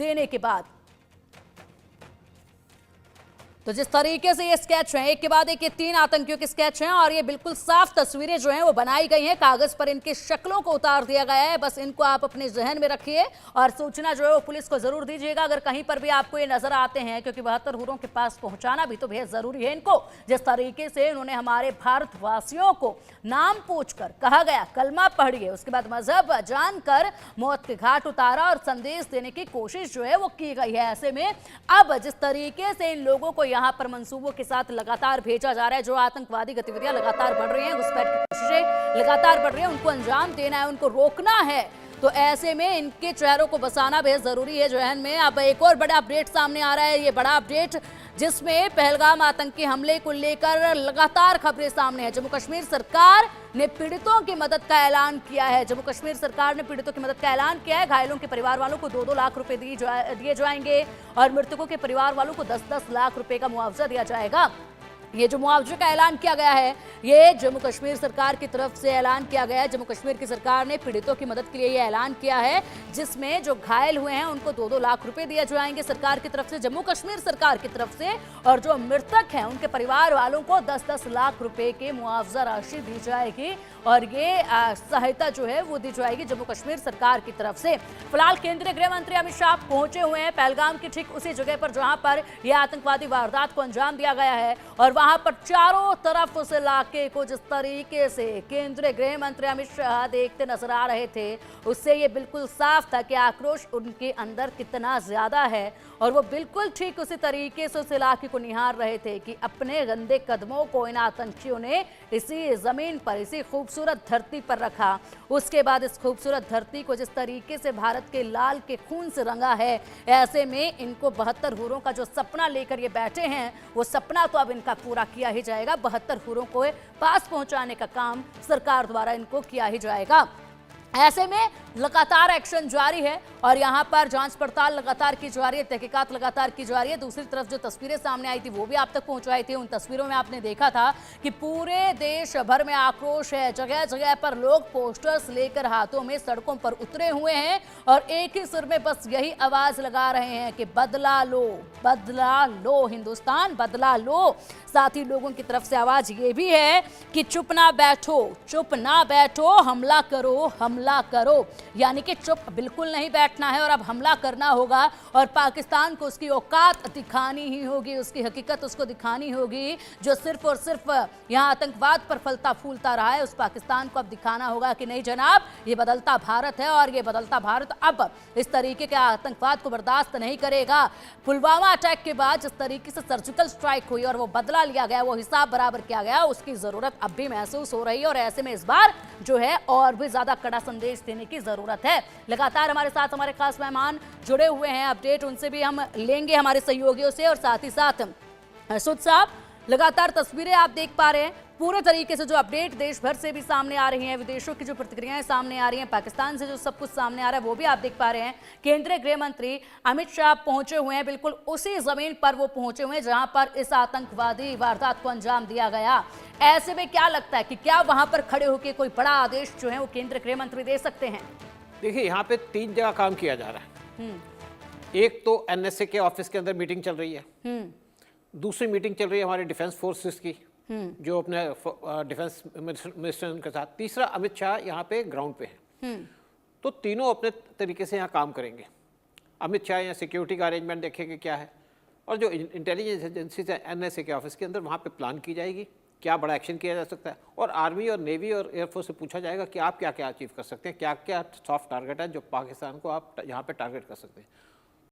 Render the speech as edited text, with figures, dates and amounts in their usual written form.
देने के बाद। तो जिस तरीके से ये स्केच है, एक के बाद एक ये 3 आतंकियों के स्केच हैं और ये बिल्कुल साफ तस्वीरें जो हैं वो बनाई गई हैं, कागज पर इनकी शक्लों को उतार दिया गया है। बस इनको आप अपने जहन में रखिए और सूचना जो है वो पुलिस को जरूर दीजिएगा अगर कहीं पर भी आपको ये नजर आते हैं, क्योंकि 72 हुरों के पास पहुंचाना भी तो बेहद जरूरी है इनको। जिस तरीके से उन्होंने हमारे भारतवासियों को नाम पूछकर कहा गया कलमा पढ़िए, उसके बाद मजहब जानकर मौत के घाट उतारा और संदेश देने की कोशिश जो है वो की गई है। ऐसे में अब जिस तरीके से इन लोगों को यहां पर मंसूबों के साथ लगातार भेजा जा रहा है, जो आतंकवादी गतिविधियां लगातार बढ़ रही हैं, घुसपैठ की कोशिशें लगातार बढ़ रही हैं, उनको अंजाम देना है, उनको रोकना है। तो ऐसे में इनके चेहरों को बसाना बेहद जरूरी है जहन में। अब एक और बड़ा अपडेट सामने आ रहा है, ये बड़ा अपडेट जिसमें पहलगाम आतंकी हमले को लेकर लगातार खबरें सामने हैं। जम्मू कश्मीर सरकार ने पीड़ितों की मदद का ऐलान किया है। जम्मू कश्मीर सरकार ने पीड़ितों की मदद का ऐलान किया है। घायलों के परिवार वालों को 2-2 लाख रुपए दिए जाएंगे और मृतकों के परिवार वालों को 10-10 लाख रुपए का मुआवजा दिया जाएगा। ये जो मुआवजे का ऐलान किया गया है, ये जम्मू कश्मीर सरकार की तरफ से ऐलान किया गया है। जम्मू कश्मीर की सरकार ने पीड़ितों की मदद के लिए ये ऐलान किया है, जिसमें जो घायल हुए हैं उनको 2-2 लाख रुपए दिए जाएंगे सरकार की तरफ से, जम्मू कश्मीर सरकार की तरफ से, और जो मृतक हैं उनके परिवार वालों को 10-10 लाख रुपए की मुआवजा राशि दी जाएगी और ये सहायता जो है वो दी जाएगी जम्मू कश्मीर सरकार की तरफ से। फिलहाल केंद्रीय गृह मंत्री अमित शाह पहुंचे हुए हैं पहलगाम की ठीक उसी जगह पर जहां पर यह आतंकवादी वारदात को अंजाम दिया गया है और वहां पर चारों तरफ उस इलाके को जिस तरीके से केंद्रीय गृह मंत्री अमित शाह देखते नजर आ रहे थे, उससे ये बिल्कुल साफ था कि आक्रोश उनके अंदर कितना ज्यादा है और वो बिल्कुल ठीक उसी तरीके से उस इलाके को निहार रहे थे कि अपने गंदे कदमों को इन आतंकियों ने इसी जमीन पर, इसी खूबसूरत धरती पर रखा। उसके बाद इस खूबसूरत धरती को जिस तरीके से भारत के लाल के खून से रंगा है, ऐसे में इनको 72 हुरों का जो सपना लेकर ये बैठे हैं, वो सपना तो अब इनका पूरा किया ही जाएगा। 72 हुरों को पास पहुंचाने का काम सरकार द्वारा इनको किया ही जाएगा। ऐसे में लगातार एक्शन जारी है और यहां पर जांच पड़ताल लगातार की जा रही है, तहकीकात लगातार की जा रही है। दूसरी तरफ जो तस्वीरें सामने आई थी वो भी आप तक पहुंचाई थी। उन तस्वीरों में आपने देखा था कि पूरे देश भर में आक्रोश है, जगह जगह पर लोग पोस्टर्स लेकर हाथों में सड़कों पर उतरे हुए हैं और एक ही सुर में बस यही आवाज लगा रहे हैं कि बदला लो हिंदुस्तान, बदला लो। साथ ही लोगों की तरफ से आवाज ये भी है कि चुप ना बैठो, हमला करो, यानी कि चुप बिल्कुल नहीं बैठना है और अब हमला करना होगा और पाकिस्तान को उसकी औकात दिखानी ही होगी, उसकी हकीकत उसको दिखानी होगी। जो सिर्फ और सिर्फ यहाँ आतंकवाद पर फलता फूलता रहा है, उस पाकिस्तान को अब दिखाना होगा कि नहीं जनाब, ये बदलता भारत है और ये बदलता भारत अब इस तरीके के आतंकवाद को बर्दाश्त नहीं करेगा। पुलवामा अटैक के बाद जिस तरीके से सर्जिकल स्ट्राइक हुई और वो बदला लिया गया, वो हिसाब बराबर किया गया, उसकी जरूरत अब भी महसूस हो रही है और ऐसे में इस बार जो है और भी ज्यादा कड़ा संदेश देने की जरूरत है। लगातार हमारे साथ हमारे खास मेहमान जुड़े हुए हैं, अपडेट उनसे भी हम लेंगे हमारे सहयोगियों से और साथ ही साथ सुद साहब, लगातार तस्वीरें आप देख पा रहे हैं पूरे तरीके से जो अपडेट देश भर से भी सामने आ रही हैं, विदेशों की जो प्रतिक्रियाएं सामने आ रही हैं, पाकिस्तान से जो सब कुछ सामने आ रहा है वो भी आप देख पा रहे हैं। केंद्रीय गृह मंत्री अमित शाह पहुंचे हुए हैं, बिल्कुल उसी जमीन पर वो पहुंचे हुए हैं जहां पर इस आतंकवादी वारदात को अंजाम दिया गया। ऐसे में क्या लगता है कि क्या वहां पर खड़े होकर कोई बड़ा आदेश जो है वो केंद्रीय गृह मंत्री दे सकते हैं? देखिए, यहाँ पे 3 जगह काम किया जा रहा है। एक तो एनएसए के ऑफिस के अंदर मीटिंग चल रही है, दूसरी मीटिंग चल रही है हमारे डिफेंस फोर्सेस की जो अपने डिफेंस मिनिस्टर के साथ, तीसरा अमित शाह यहाँ पे ग्राउंड पे है। तो तीनों अपने तरीके से यहाँ काम करेंगे। अमित शाह यहाँ सिक्योरिटी का अरेंजमेंट देखेंगे क्या है, और जो इंटेलिजेंस एजेंसीज है एनएसए के ऑफिस के अंदर, वहाँ पे प्लान की जाएगी क्या बड़ा एक्शन किया जा सकता है, और आर्मी और नेवी और एयरफोर्स से पूछा जाएगा कि आप क्या क्या अचीव कर सकते हैं, क्या क्या सॉफ्ट टारगेट है जो पाकिस्तान को आप यहाँ पे टारगेट कर सकते हैं।